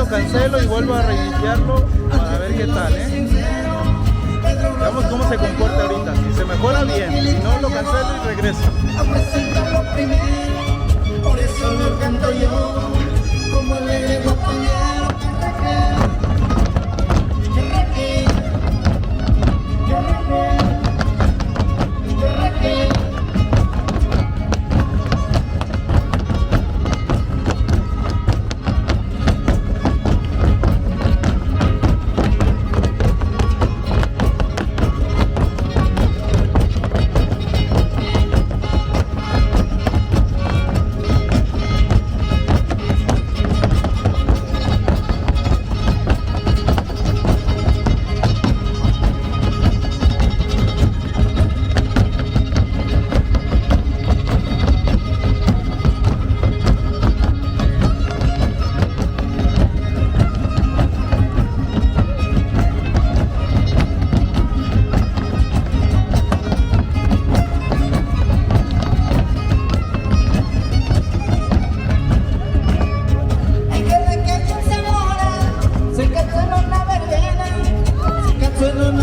lo cancelo y vuelvo a reiniciarlo para ver qué tal, Veamos cómo se comporta ahorita. Si se mejora bien, si no lo cancelo y regreso. A presentarlo primero, por eso lo canto yo, como alegre compañero que requiere, que requiere, que requiere.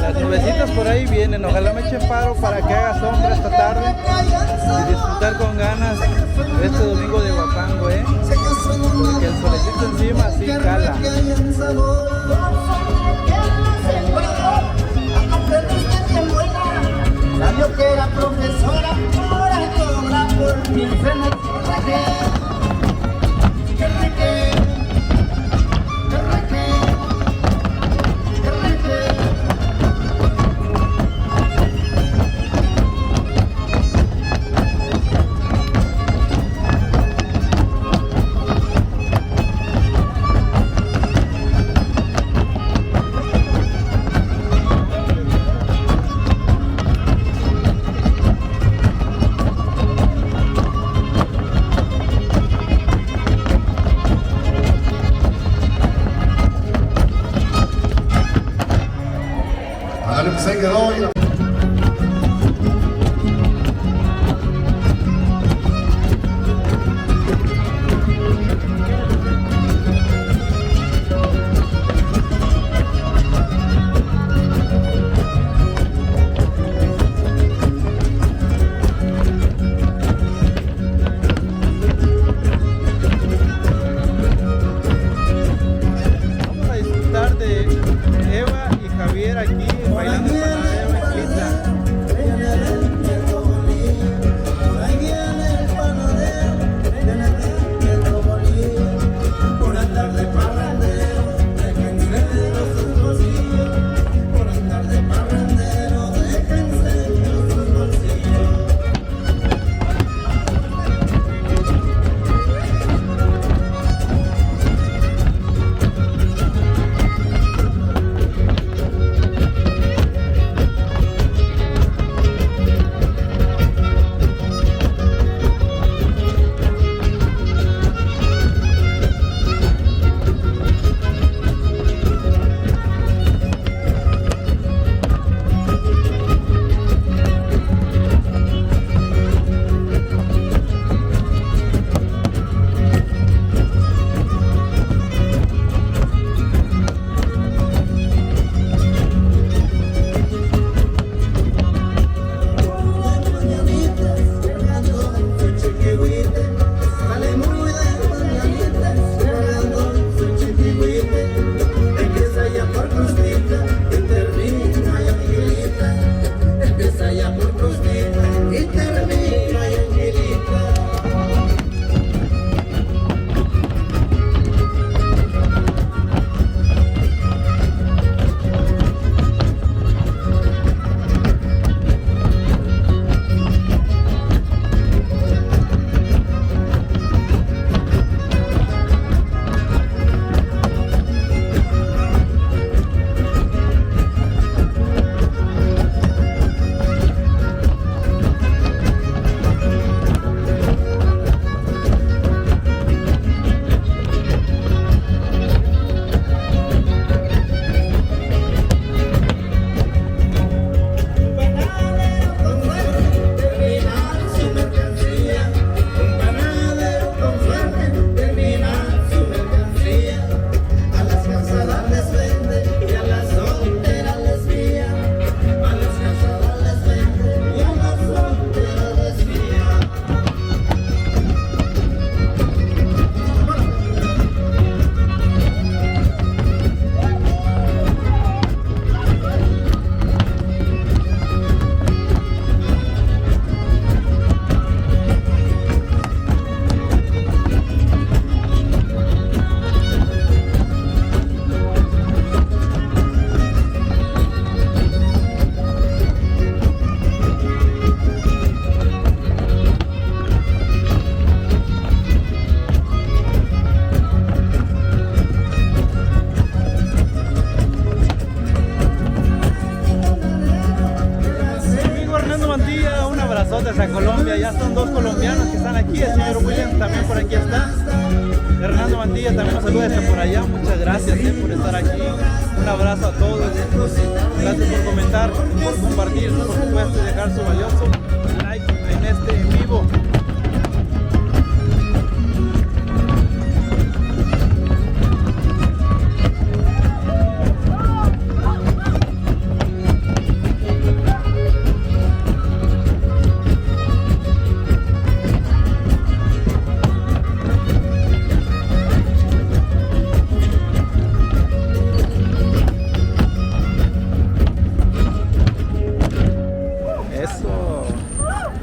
Las nubecitas por ahí vienen, ojalá me echen paro para que haga sombra esta tarde y disfrutar con ganas este domingo de Huapango, porque el solecito encima sí cala. Sabio que era profesora, ahora cobra por mi enfermedad. Se quedó y vamos a disfrutar de Eva y Javier aquí bailando para Eva. ya son dos colombianos que están aquí. El señor William también por aquí está. Hernando Mantilla también nos saluda desde por allá. Muchas gracias por estar aquí. Un abrazo a todos. Gracias por comentar, por compartir, por supuesto, y dejar su valioso like en este en vivo.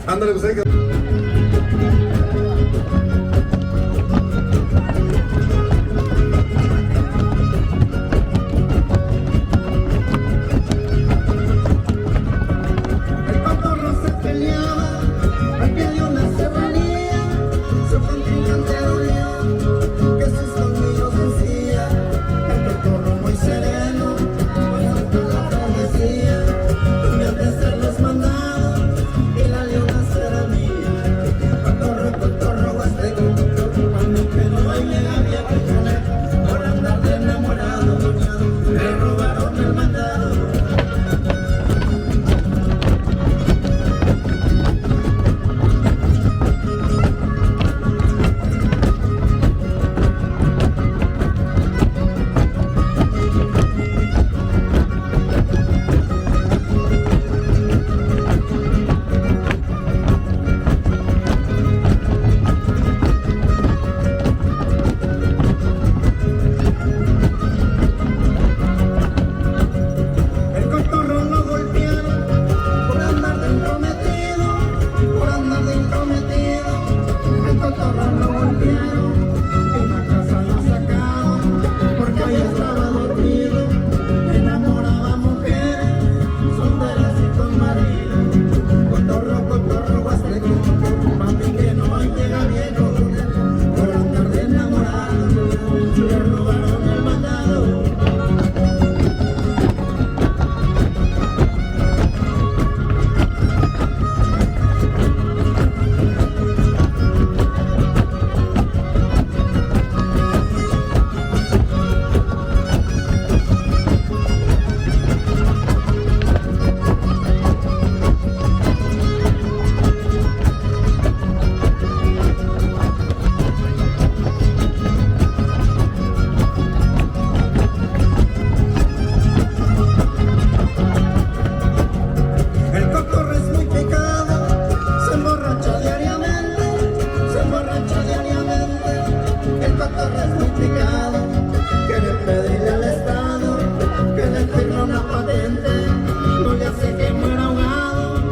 Ándale, pues hay que... El cotorro se peleaba, porque dio una serranía, su contrincante dolió, que sus colmillos decía, el cotorro muy sereno, con la travesía, tenía que hacer los mandados, y la leona será mía. Cotorro, huasteco, cuando que no hay llega bien que poner, por andar de enamorado, le robaron el mandado. El cotorro lo golpearon por andar de intrometido, por andar de intrometido. El cotorro lo golpearon, en la casa lo sacaron, porque ahí estaba dormido. Enamoraba mujeres, solteras y con marido. Cotorro, huasteco, papi que no llega viejo, por andar de enamorado, le robaron el mandado. El cotorro es muy picado, se emborracha diariamente, se emborracha diariamente. El cotorro es muy picado, quiere pedirle al Estado que le firme una patente, no le hace que muera ahogado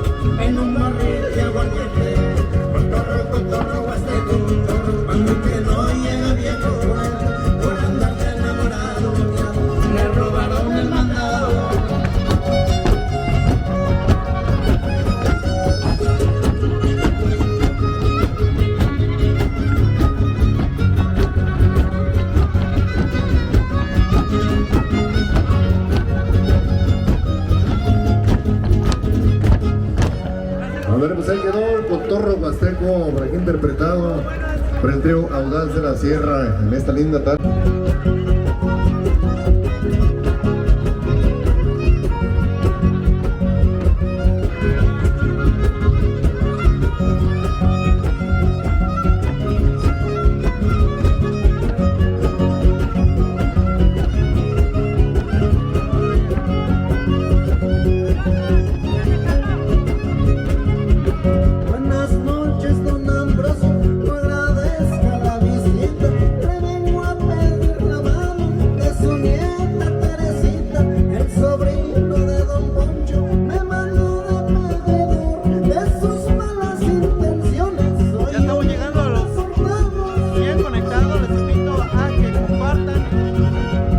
en un barril de aguardiente. Cotorro, huasteco, cuando que no llega viejo, por andar de enamorado, le robaron el mandado. Ándale, pues ahí quedó el cotorro huasteco, por aquí interpretado por el trío Audaz de la Sierra en esta linda tarde. Buenas noches, don Ambrosio, no agradezca la visita. Le vengo a pedir la mano de su nieta Teresita. El sobrino de don Poncho me mandó de pedidor de sus malas intenciones. Soy Ya estamos llegando a los 100 conectados. Les invito a que compartan,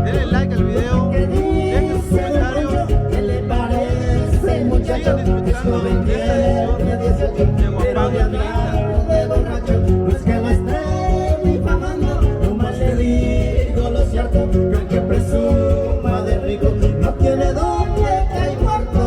denle like al video, dejen sus comentarios. ¿Qué le parece, muchacho? Sigan disfrutando de esta edición de Guapango Linda. De borracho, no es que lo esté difamando, nomás le digo lo cierto, que el que presuma de rico no tiene donde caer muerto.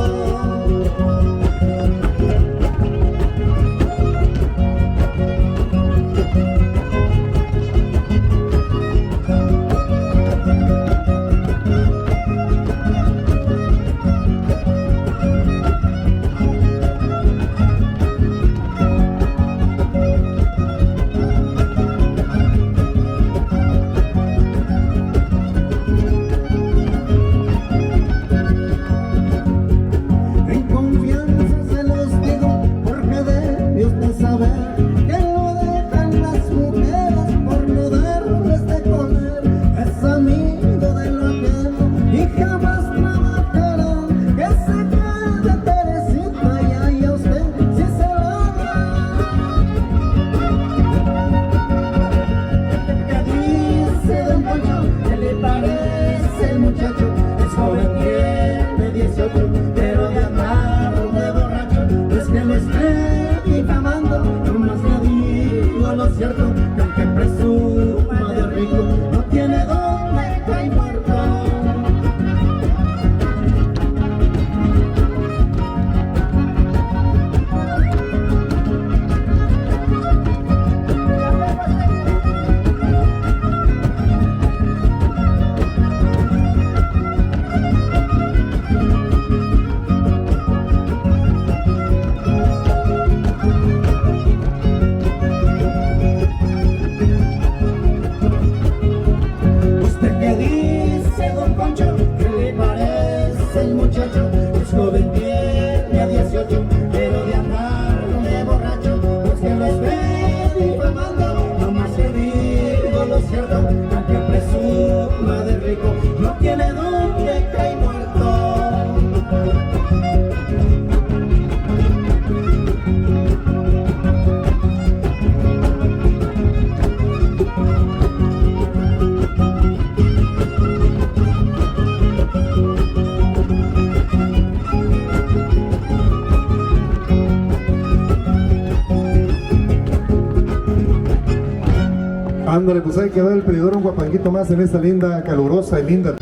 pues ahí quedó el pedidor, un guapanguito más en esta linda, calurosa y linda.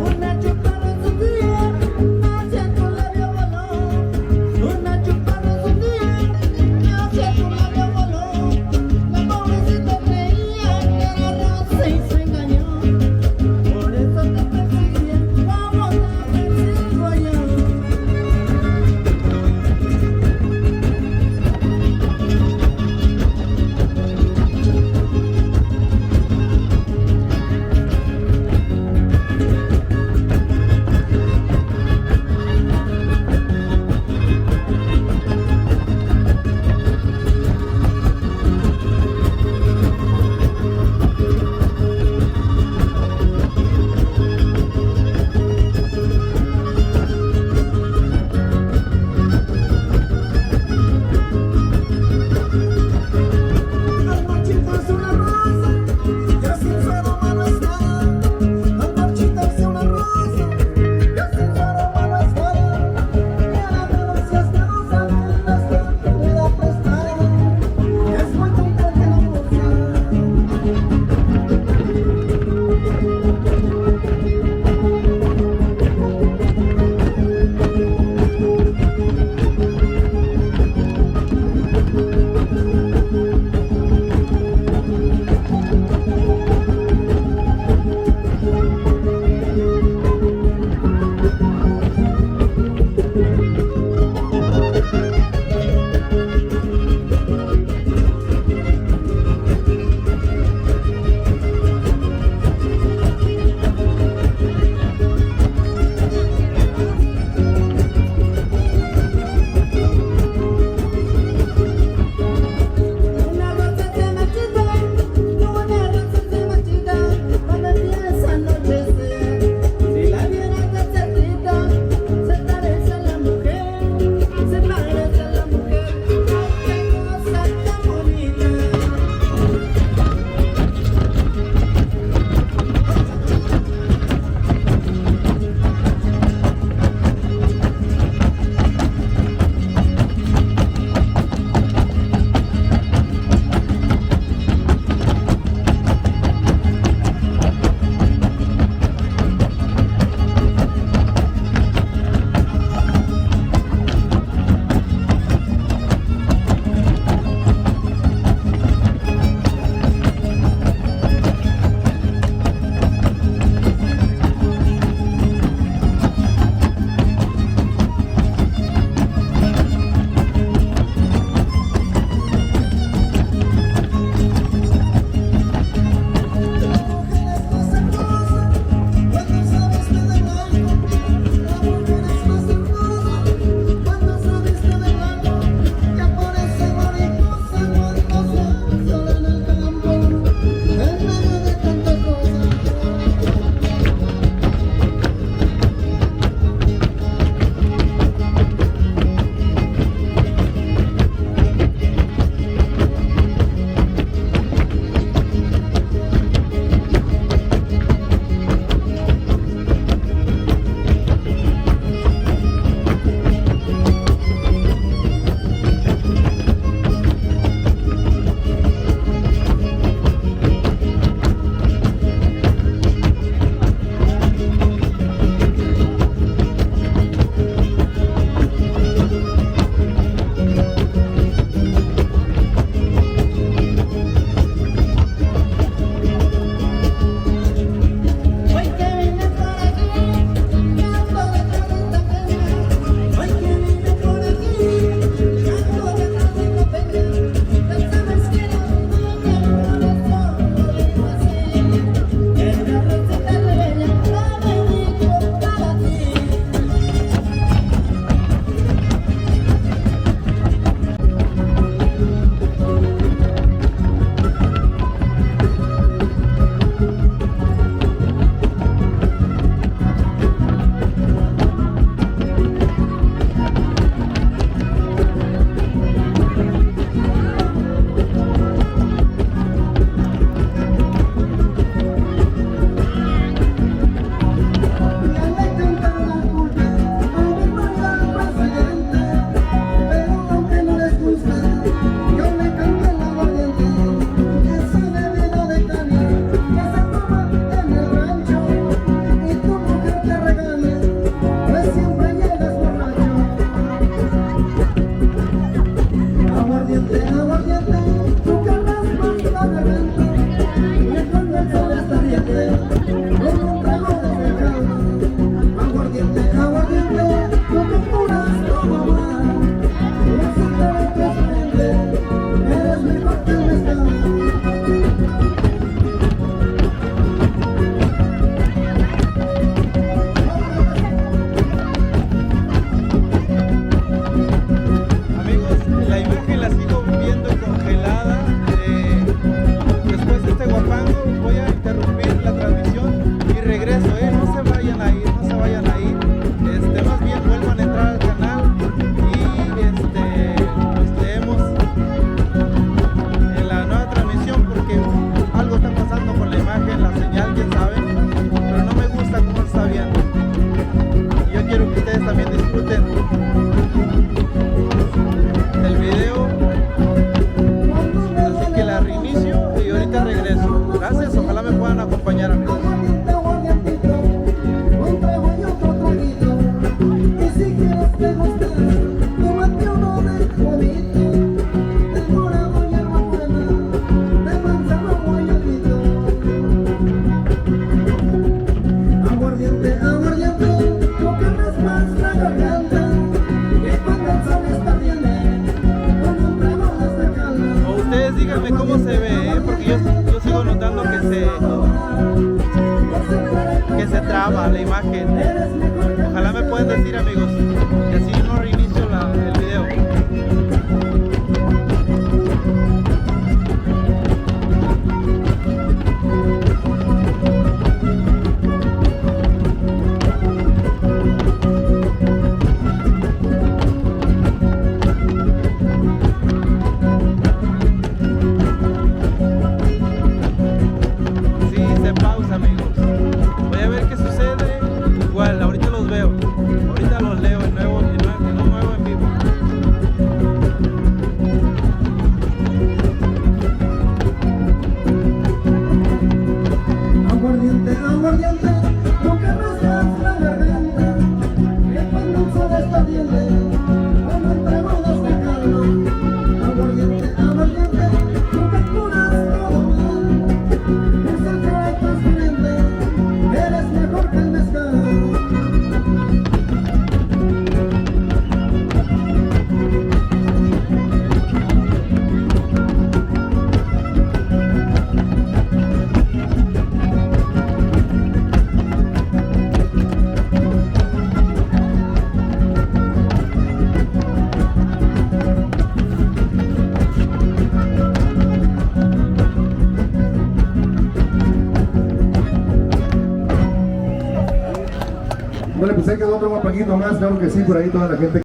Una chupada en su día, hacia tu labio voló. Una chupada en su día, hacia tu labio voló. díganme cómo se ve, porque yo sigo notando que se traba la imagen. Ojalá me puedan decir, amigos, y así no reinicio el video. Bueno, pues ahí quedó otro guapaquito más, claro que sí, por ahí toda la gente.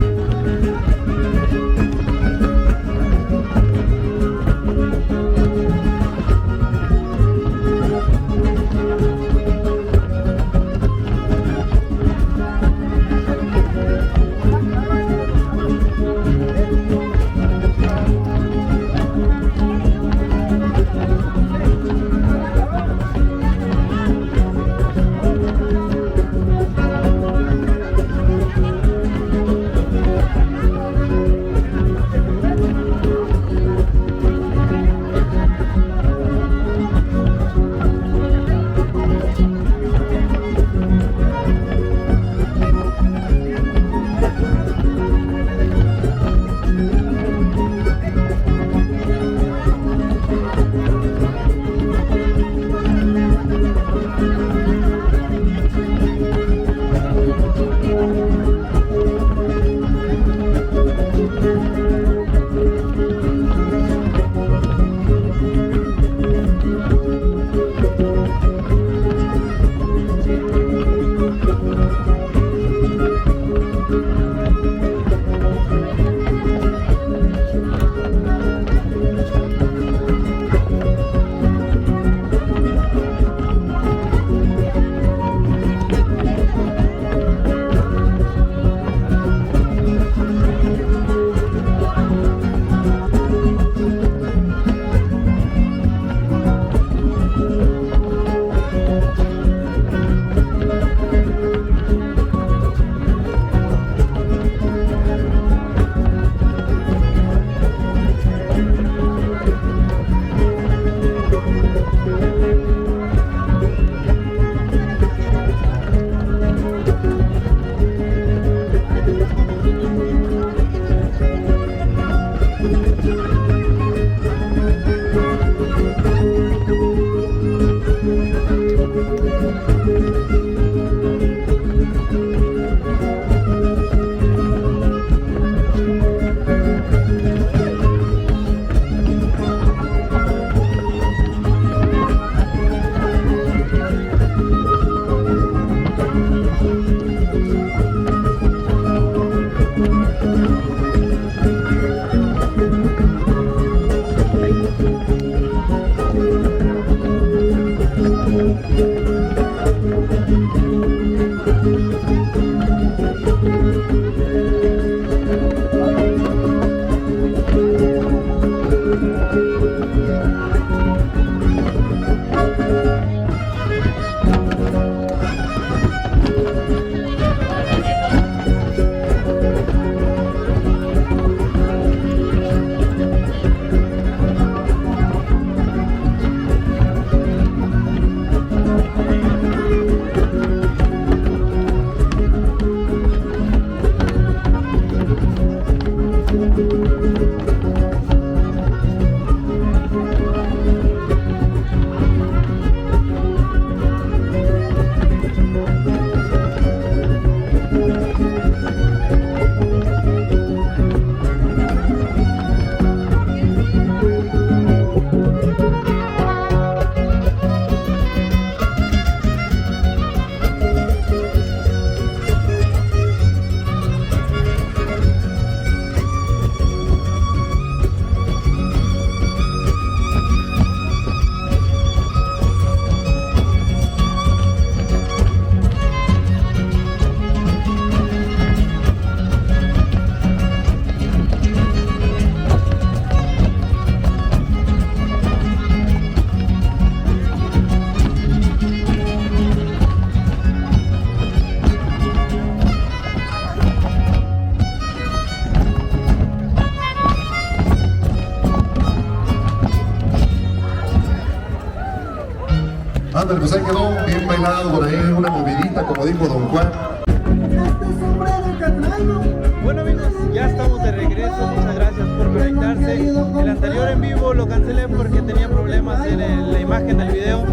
Ándale, pues ahí quedó bien bailado por ahí, una movidita, como dijo don Juan. Este sombrero que traigo. Bueno amigos, ya estamos de regreso, muchas gracias por conectarse. El anterior en vivo lo cancelé porque tenía problemas en la imagen del video.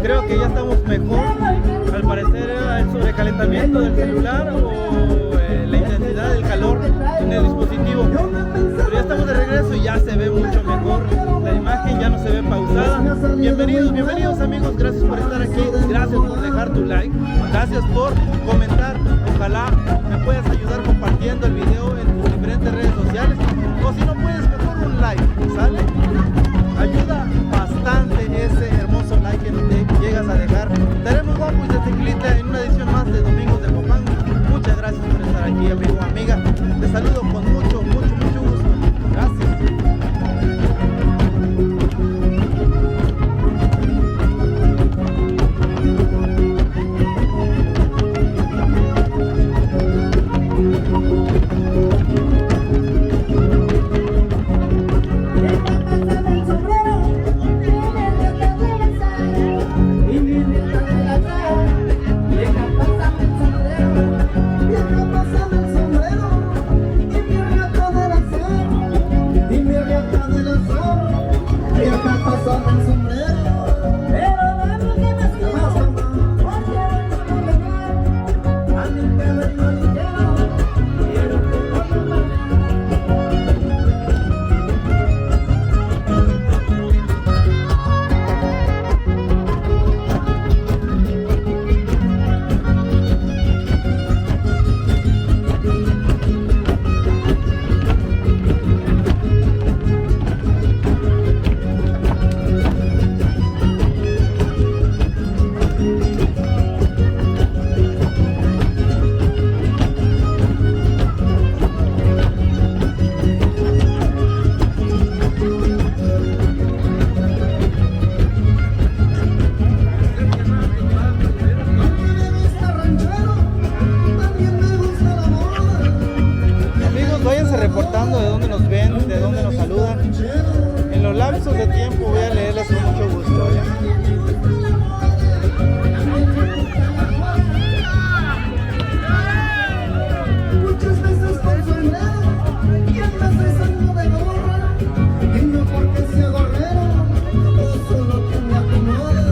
Creo que ya estamos mejor. Al parecer era el sobrecalentamiento del celular o la intensidad del calor en el dispositivo. Pero ya estamos de regreso y ya se ve mucho mejor. La imagen ya no se ve pausada. Bienvenidos, bienvenidos amigos, gracias por estar aquí. Gracias por dejar tu like. Gracias por comentar. Ojalá me puedas ayudar compartiendo el video en tus diferentes redes sociales. O si no puedes, mejor un like, ¿sale? Ayuda bastante ese hermoso like que llegas a dejar. Estaremos guapos y de Teclita en una edición más de Domingos de Huapango. Muchas gracias por estar aquí, amigo, amiga. Te saludo con mucho gusto. Gracias. Reportando de dónde nos ven, de dónde nos saludan. En los lapsos de tiempo voy a leerles con mucho gusto, ¿eh? Muchas veces con sombrero y en veces ando de gorra. Y no porque sea gorrero, o solo que me acomoda.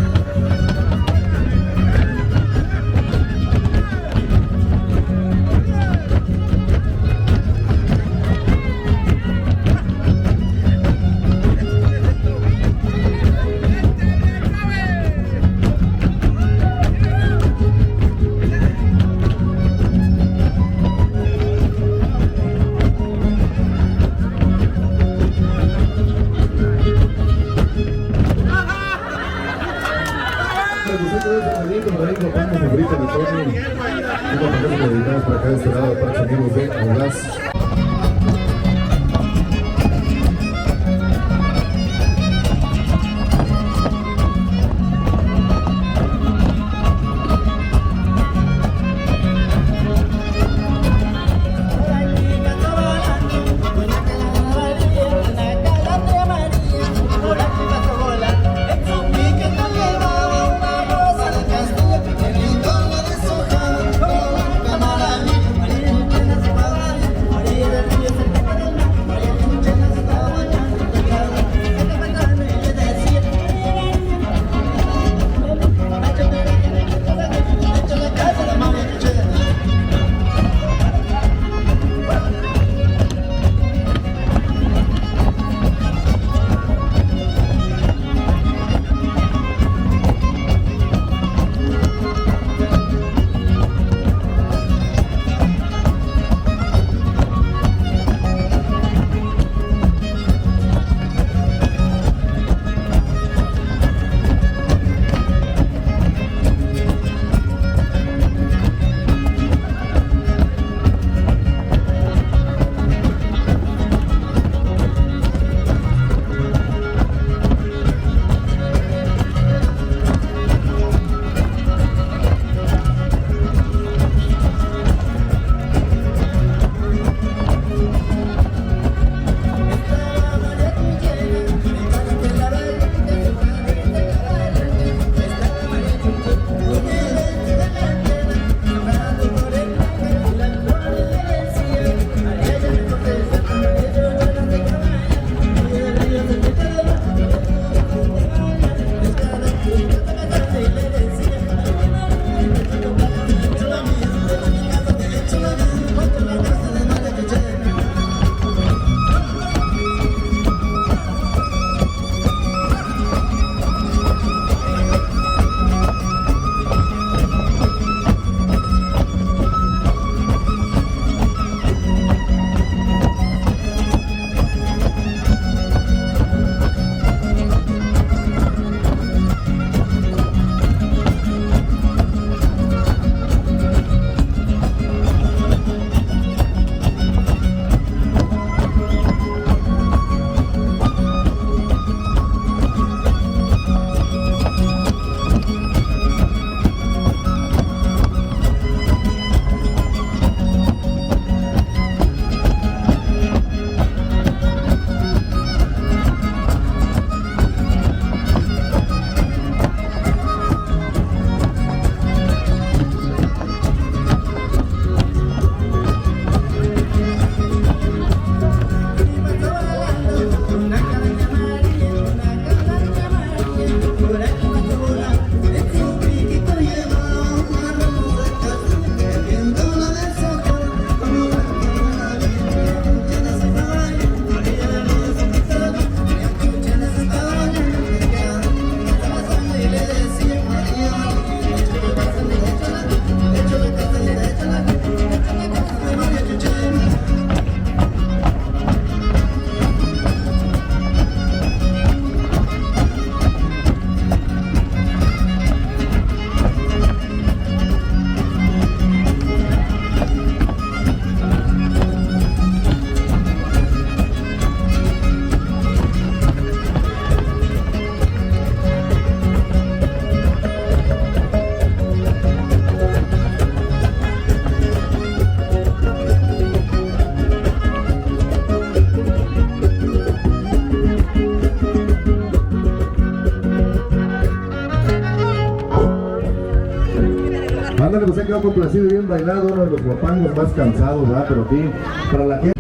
acá complacido y bien bailado, uno de los guapangos más cansados, ¿verdad? Pero aquí, para la gente.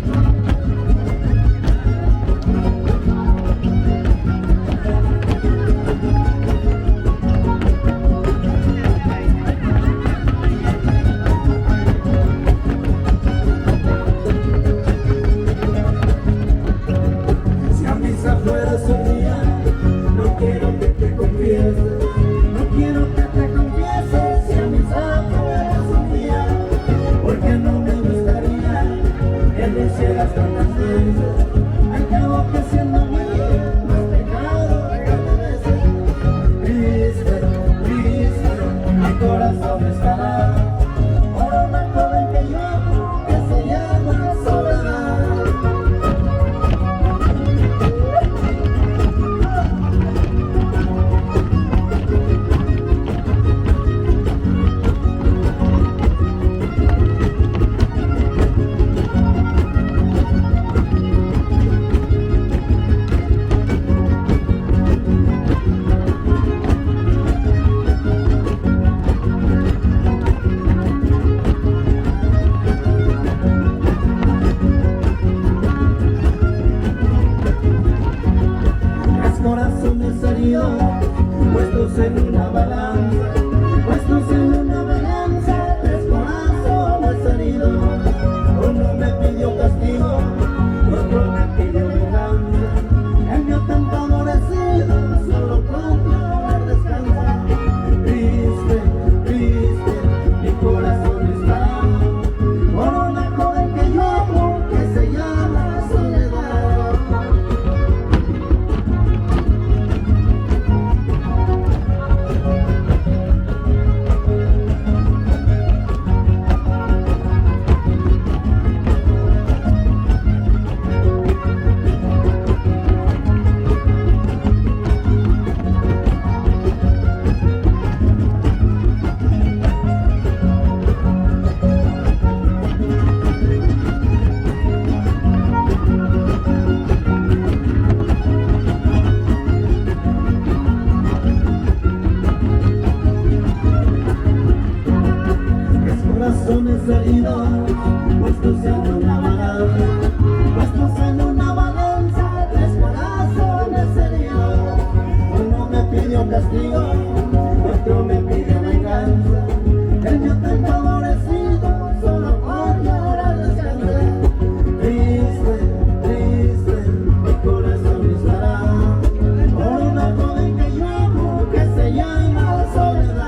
Si a mis afueras un día, no quiero que te confieses, no quiero que te confieses. Si a mis afueras un día, porque no me gustaría que lo hicieras tantas veces. Acabo que siendo mío, no has pecado que me beses. Triste, triste, mi corazón estará por una joven que yo amo, que se llama Soledad. Tres corazones heridos, puestos en una balanza, puestos en una balanza. Tres corazones heridos, uno me pidió castigo, otro me pidió venganza. El mío tan favorecido, solo con llorar descansa. Triste, triste, mi corazón está por una joven que yo amo, que se llama Soledad. Tres corazones heridos, puestos en una balanza, puestos en una balanza. Tres corazones heridos, uno me pidió castigo, otro me pidió venganza. El mío tan favorecido, solo por llorar descansa. Triste, triste, mi corazón estará por una joven que yo amo, que se llama Soledad.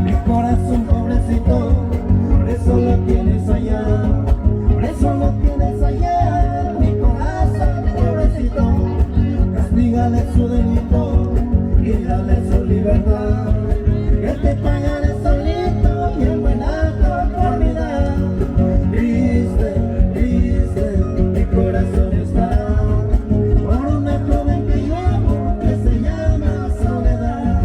Mi corazón pobrecito, por eso lo tienes allá, por eso lo tienes allá. Mi corazón pobrecito, castígale su delito y dale su libertad, que te pagaré solito y en buena conformidad. Triste, triste, mi corazón está por una joven que yo amo, que se llama Soledad.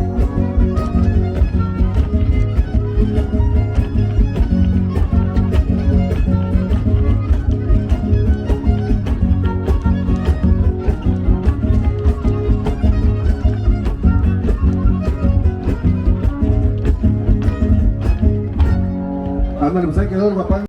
Ándale, pues ahí quedó el guapango.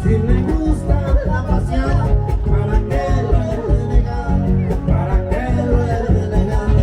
Si me gusta la pasión, ¿para qué lo he de negar? ¿Para qué lo he de negar?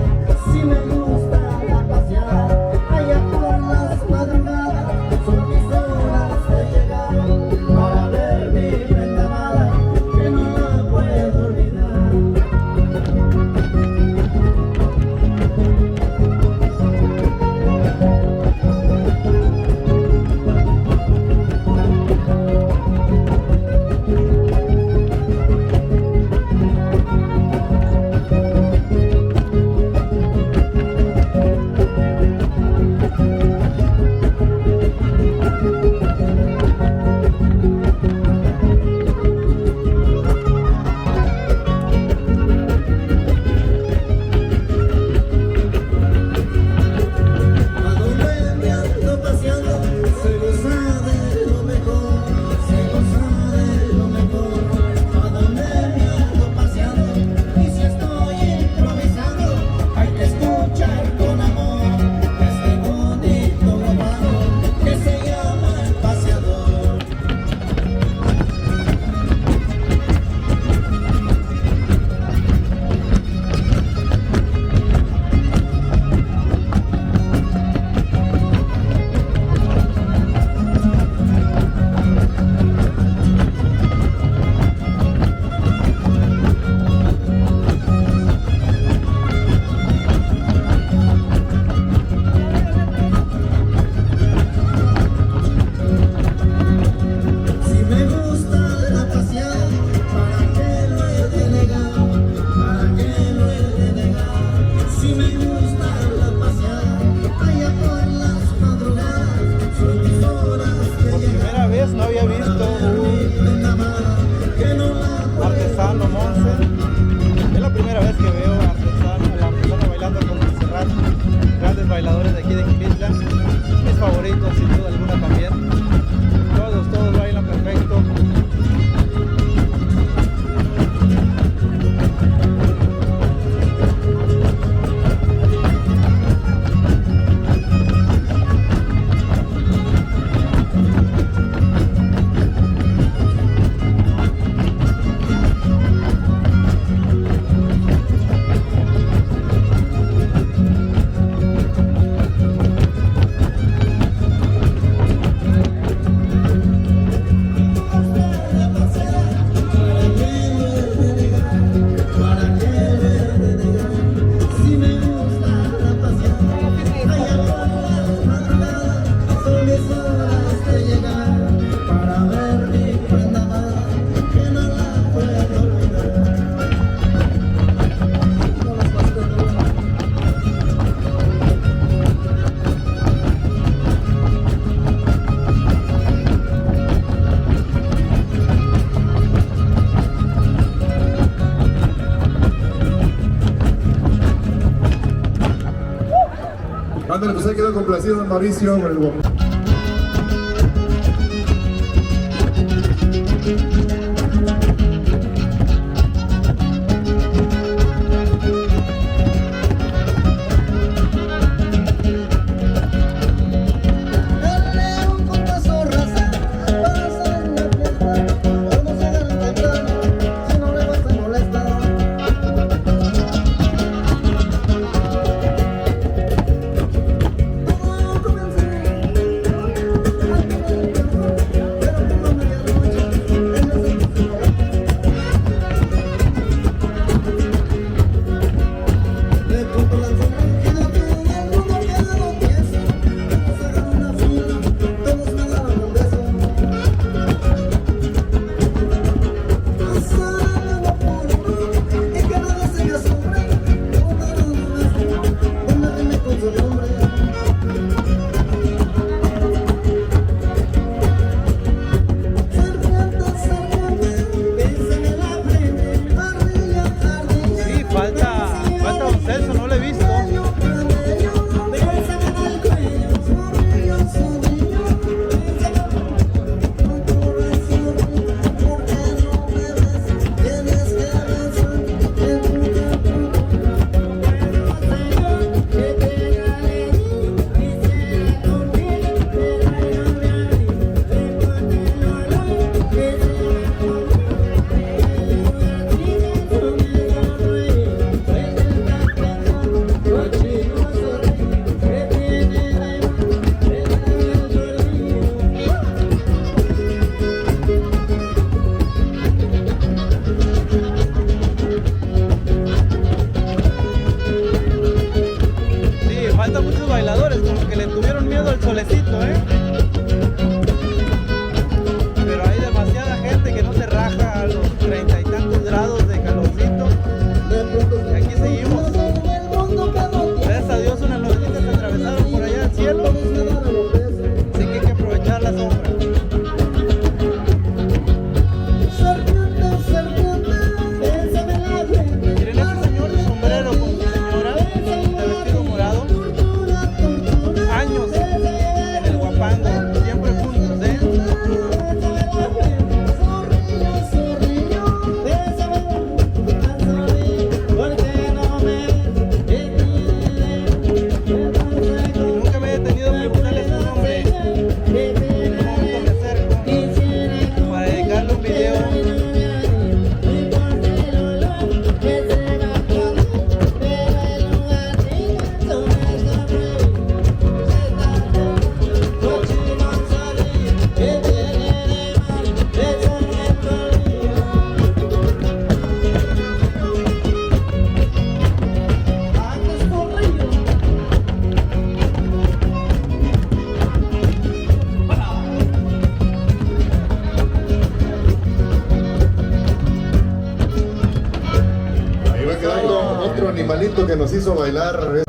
había visto un artesano Monse. Es la primera vez que veo a la persona bailando con Montserrat. Grandes bailadores de aquí de Xilitla. Mis favoritos sin duda alguna también. Todos bailan perfecto. Ándale, pues ahí quedó complacido don Mauricio con el guapo. animalito que nos hizo bailar.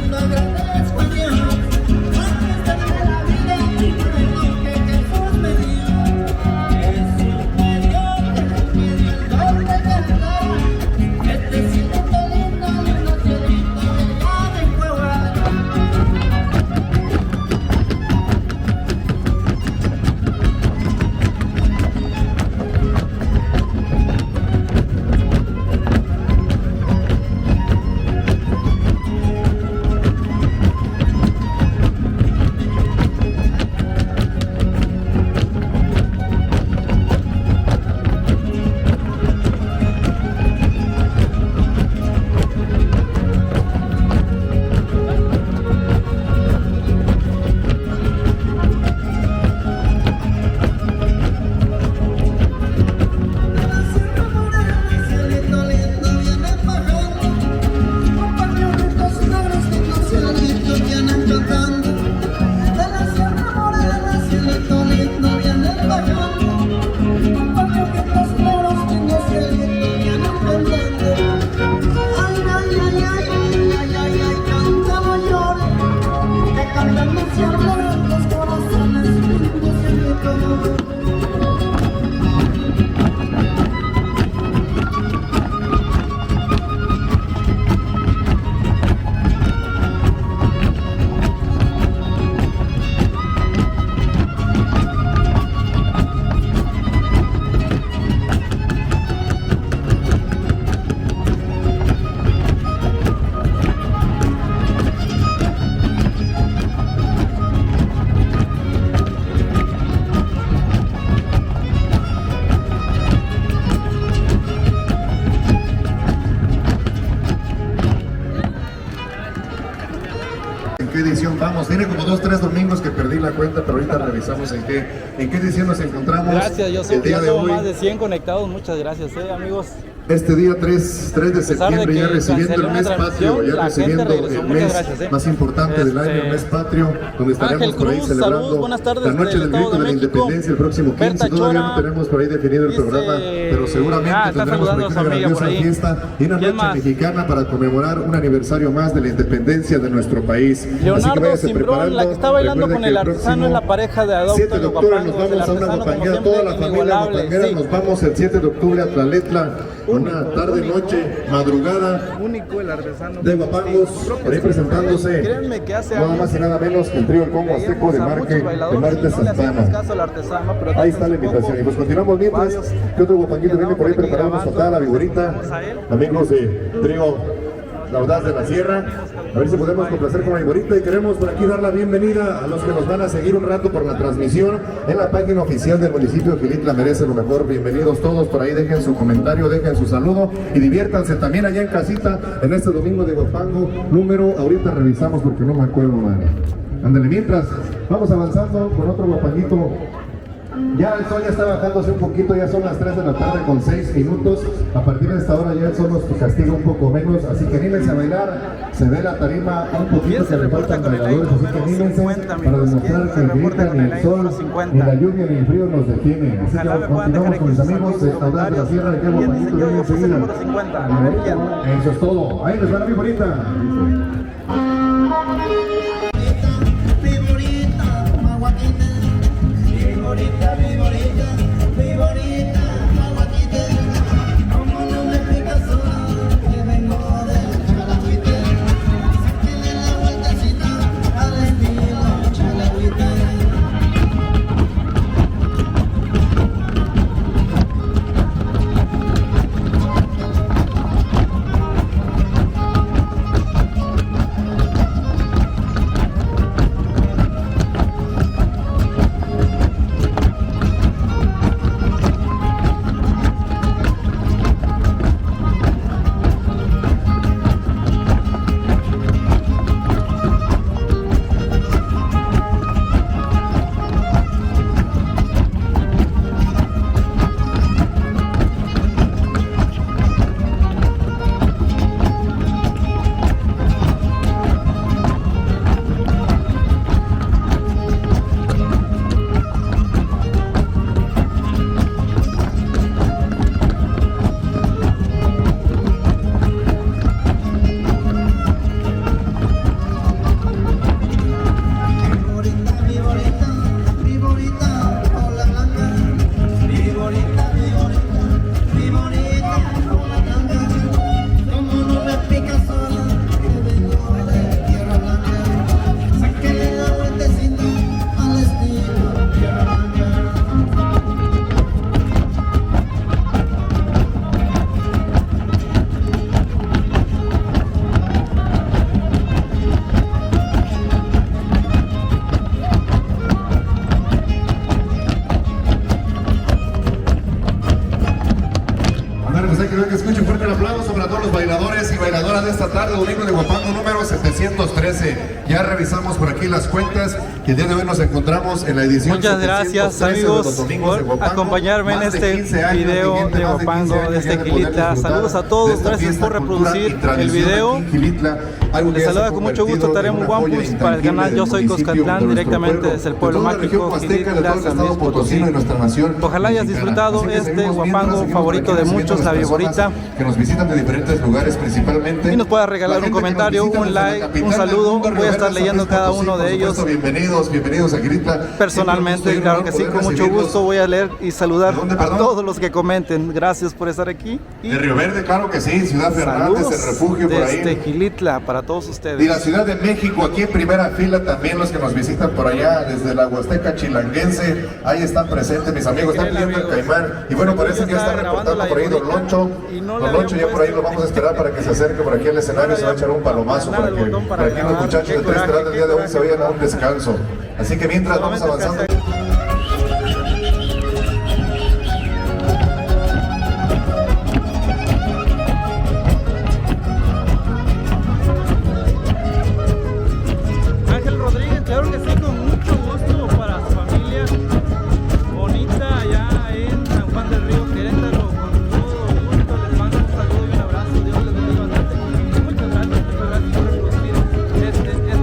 lindo agradezco a Dios por darme la vida y por lo que Jesús me dio. Jesús me dio el don de cantar este cielito lindo, lindo cielito allá de Cuauhtémoc. ¿En qué edición vamos? Tiene como 2 o 3 domingos que perdí la cuenta, pero ahorita revisamos en qué edición nos encontramos. Gracias, yo el día ya de somos hoy. más de 100 conectados, muchas gracias, amigos. Este día 3 de pesar de septiembre, que ya recibiendo cancelé el mes una patrio, transmisión, ya la gente recibiendo regresó. el Muchas mes gracias, más importante del año, el mes patrio, donde estaremos Ángel por ahí Cruz, celebrando saludos, buenas tardes la noche desde del el grito Estado de de la México. independencia el próximo 15. Berta Todavía Chora, no tenemos por ahí definido el dice, programa, pero seguramente está tendremos por saludando aquí a su una amiga por grandiosa ahí. fiesta y una ¿Quién noche más? mexicana para conmemorar un aniversario más de la independencia de nuestro país. Así que Leonardo váyase Simbrón, preparando. la que está bailando Recuerde con que el artesano es la pareja de Adolfo 7 de octubre nos Guapango, el vamos a una artesano como guapanguera, siempre toda la familia inigualable, guapanguera, sí. nos vamos el 7 de octubre a Tlaletla, una tarde, único. noche, madrugada Único el artesano. de Guapangos, por ahí presentándose Créanme que hace nada años más y nada menos que el trío El Congo Azteco de veíamos a Marte muchos bailadores y no le hacíamos Santana. caso al artesano, pero Ahí está la hace poco invitación. Y pues continuamos mientras. varios ¿Qué otro guapanguito viene por ahí quedamos preparado? Nos aquí faltaba la grabando. vigorita. Vamos a él. Amigos de trío La Audaz de la Sierra. A ver si podemos complacer con la vigorita. Y queremos por aquí dar la bienvenida a los que nos van a seguir un rato por la transmisión en la página oficial del municipio de Xilitla. Merece lo mejor. Bienvenidos todos por ahí. Dejen su comentario, dejen su saludo y diviértanse también allá en casita en este domingo de Guapango. Número, ahorita revisamos porque no me acuerdo, man. Ándale, mientras vamos avanzando con otro guapanguito. Ya el sol ya está bajándose un poquito, ya son las 3 de la tarde con 6 minutos. A partir de esta hora ya el sol nos castiga un poco menos, así que anímense a bailar. Se ve la tarima un poquito que le faltan bailadores, así que anímense para demostrar que grita ni el sol, ni la lluvia, ni el frío nos detiene. Así que continuamos con mis amigos de Audaz de la Sierra, de que guapanguito viene enseguida. Eso es todo, ahí les va la mi bonita. Viborita, viborita, viborita, maguatite, como no me explicas que vengo del Chalahuite, sáquenle la vueltecita al estilo Chalahuite. 13. Ya revisamos por aquí las cuentas y el día de hoy nos encontramos en la edición. Muchas gracias amigos por acompañarme en este video de Huapango, de este Gilitla. Saludos a todos, gracias por reproducir el video. Les saluda con mucho gusto Taremu Wampus para el canal Yo Soy Cuscatlán, directamente desde el pueblo mágico Gilitla, San Luis Potosí. Ojalá hayas disfrutado este Huapango favorito de muchos, la Viborita, que nos visitan de diferentes lugares principalmente, y nos puedas regalar un comentario, un like, un saludo. Voy a estar leyendo cada uno de ellos. Bienvenidos a Gilitla. Personalmente, claro que sí, con mucho gusto voy a leer y saludar a todos los que comenten. Gracias por estar aquí. De Río Verde, claro que sí, Ciudad Fernández, el refugio por ahí. Desde Gilitla para todos ustedes. Y la Ciudad de México, aquí en primera fila también los que nos visitan por allá, desde la Huasteca Chilanguense, ahí están presentes mis amigos, están pidiendo el Caimán. Y bueno, parece que ya está reportando por ahí Don Loncho. Don Loncho ya por ahí lo vamos a esperar para que se acerque por aquí al escenario, se va a echar un palomazo para que los muchachos de Tres Terras del día de hoy se vayan a un descanso. Así que mientras vamos avanzando. Ángel Rodríguez, claro que sí, con mucho gusto para su familia bonita allá en San Juan del Río, Querétaro. Con todo gusto les mando un saludo y un abrazo. Dios les bendiga bastante. Muchas gracias por reproducir este video.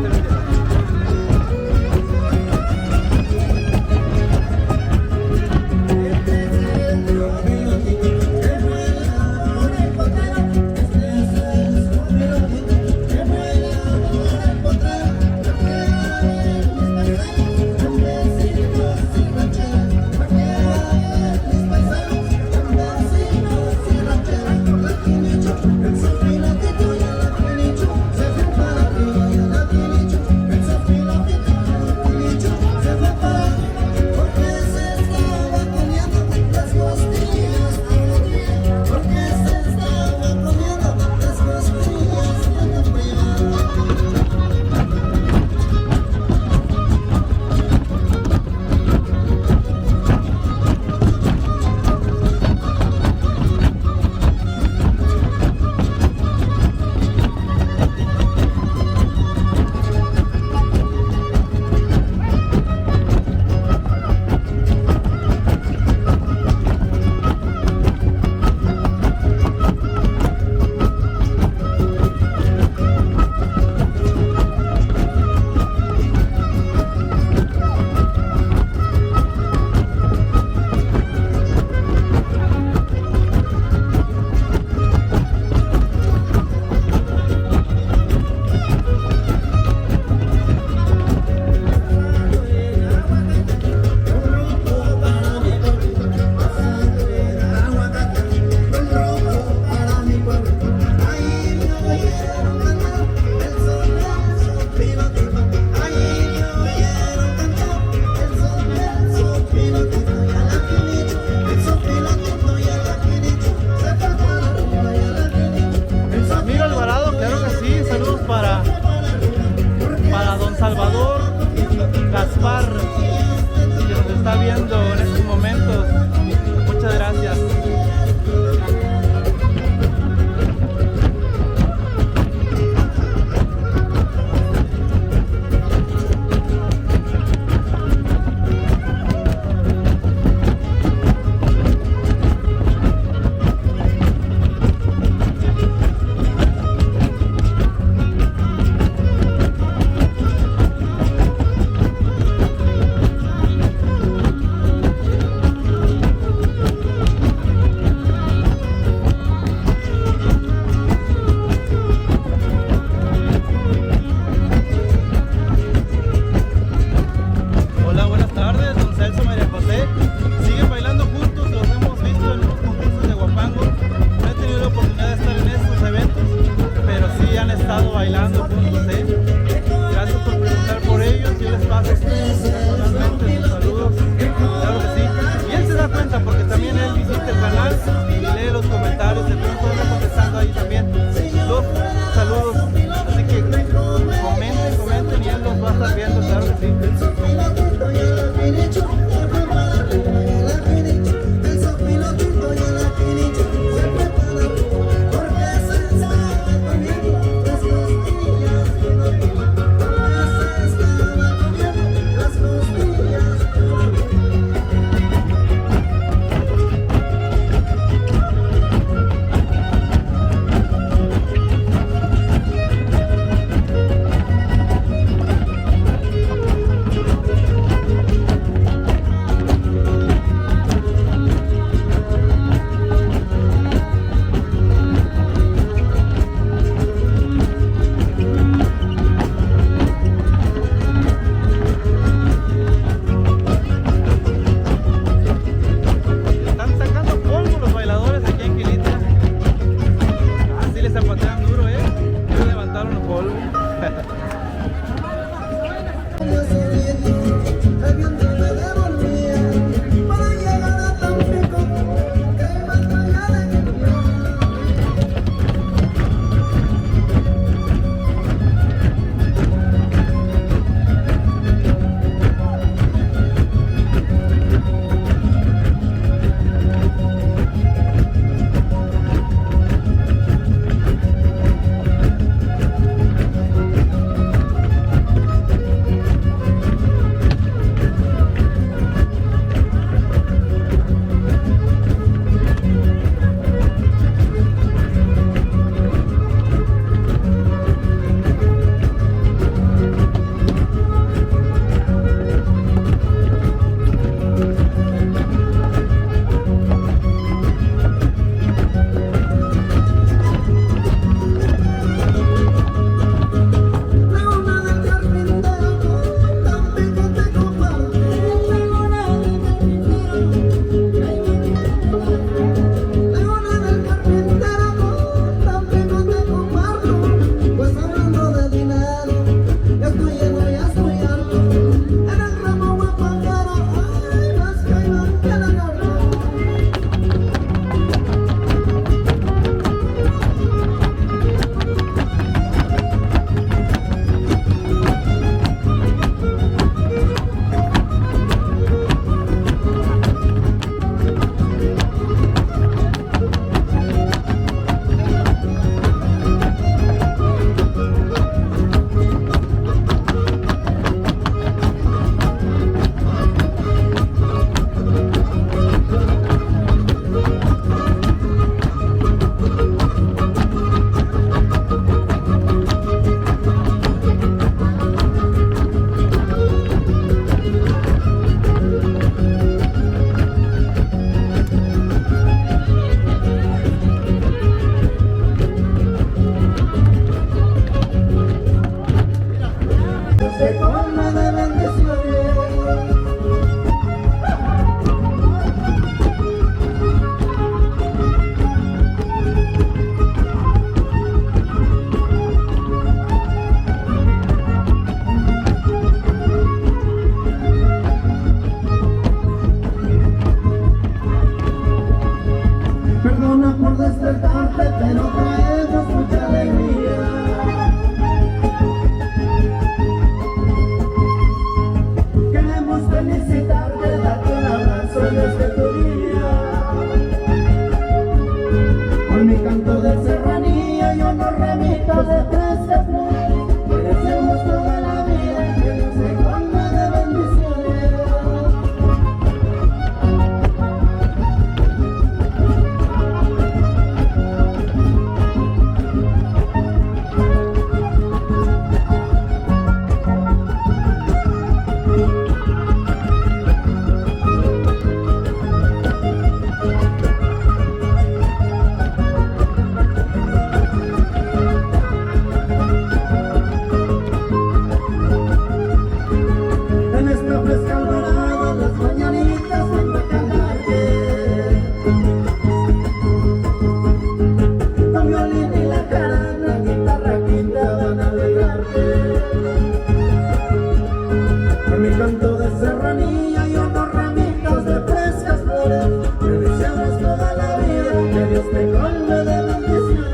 Con mi canto de serranía y unos ramitos de frescas flores, te deseamos toda la vida, que Dios te colme de bendiciones.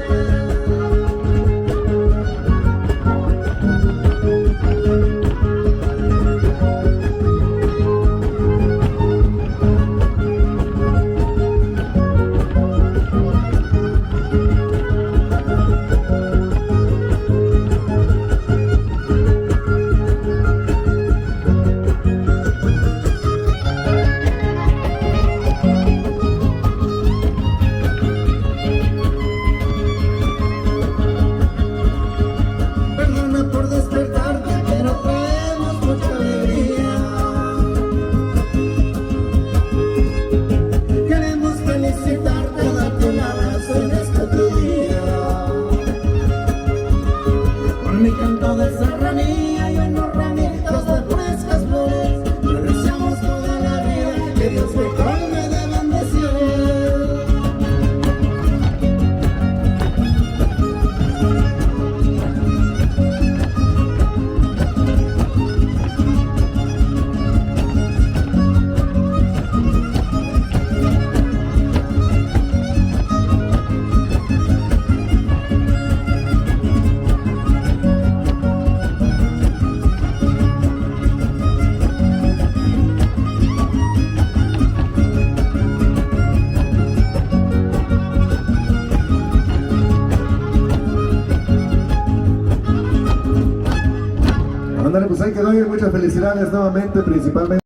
Perdona por despertarte, pero traemos mucha alegría. Queremos felicitarte, darte un abrazo en este tu día. Con mi canto de serranía y unos ramitos de frescas flores, te deseamos toda la vida, que Dios te colme de bendiciones. Ándale, pues ahí quedó, y muchas felicidades nuevamente, principalmente.